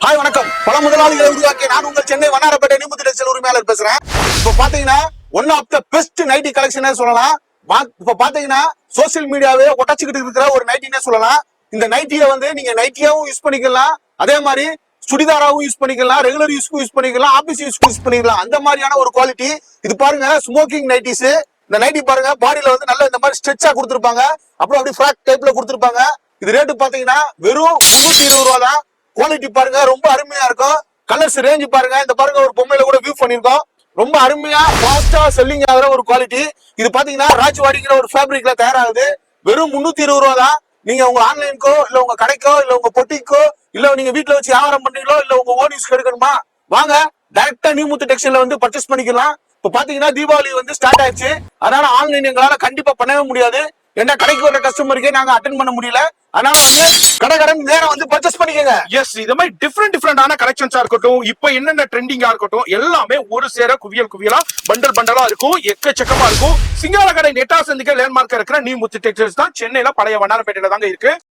Hi வணக்கம். பல முதலாளிகளை உருவாக்கி நான் உங்கள் சென்னை வண்ணாரப்பேட்டை நிமித்தி டெக்ஸ்டைல் உரிமையாளர் பேசுறேன். இப்ப பாத்தீங்கன்னா one of the best nighty கலெக்ஷனே சொல்லலாம். இப்ப பாத்தீங்கன்னா சோசியல் மீடியாவே ஒட்டச்சுக்கிட்டு இருக்கிற ஒரு நைட்டினே சொல்லலாம். இந்த நைட்டியை வந்து நீங்க நைட்டியாவும் யூஸ் பண்ணிக்கலாம், அதே மாதிரி சுடிதாராவும் யூஸ் பண்ணிக்கலாம், ரெகுலர் யூஸ்க்கும் யூஸ் பண்ணிக்கலாம், ஆபீஸ் யூஸ்க்கும் யூஸ் பண்ணிக்கலாம். அந்த மாதிரியான ஒரு குவாலிட்டி இது. பாருங்க ஸ்மோக்கிங் நைட்டிஸ். இந்த நைட்டி பாருங்க பாடியில வந்து நல்ல இந்த மாதிரி ஸ்ட்ரெச்சா கொடுத்துருப்பாங்க, அப்புறம் அப்படி ஃபிராக் டைப்ல கொடுத்துருப்பாங்க. இது ரேட்டு பாத்தீங்கன்னா வெறும் 320 ரூபா தான். குவாலிட்டி பாருங்க ரொம்ப அருமையா இருக்கும். கலர்ஸ் ரேஞ்ச் பாருங்க, இந்த பாருங்க ஒரு பொம்மையில கூட வியூ பண்ணிருக்கோம். ரொம்ப அருமையா ஃபாஸ்டா செல்லிங் ஆகிற ஒரு குவாலிட்டி இது. பாத்தீங்கன்னா ராஜ்வாடிங்கிற ஒரு ஃபேப்ரிக்ல தயாராகுது. வெறும் 320 ரூபா தான். நீங்க உங்க ஆன்லைனுக்கோ இல்ல உங்க கடைக்கோ இல்ல உங்க பொட்டிக்கோ இல்ல நீங்க வீட்டுல வச்சு வியாபாரம் பண்றீங்களோ இல்ல உங்க ஓன் யூஸ் எடுக்கணுமா, வாங்க டைரக்டா நியூமுத்து டெக்ஸ்டைல்ல வந்து பர்ச்சேஸ் பண்ணிக்கலாம். இப்ப பாத்தீங்கன்னா தீபாவளி வந்து ஸ்டார்ட் ஆயிடுச்சு. அதனால ஆன்லைன் எங்களால கண்டிப்பா பண்ணவே முடியாது. என்ன கடைக்கு வர கஸ்டமருக்கே நாங்க அட்டென்ட் பண்ண முடியல. அதனால வந்து கடன் நேரம் வந்து பர்ச்சேஸ் பண்ணிக்கங்க. எஸ், இது மாதிரி டிஃபரெண்டான கலெக்ஷன்ஸா இருக்கட்டும், இப்ப என்னென்ன ட்ரெண்டிங்கா இருக்கட்டும், எல்லாமே ஒரு சேர குவியலா பண்டலா இருக்கும், எக்கச்சக்கமா இருக்கும். சிங்கால கடை நெட்டா சந்திக்க லேண்ட்மார்க்கா இருக்கிற நியூமுத்து டெக்ஸ்டைல்ஸ் தான் சென்னையில பழைய வண்ணாரப்பேட்டையில தாங்க இருக்கு.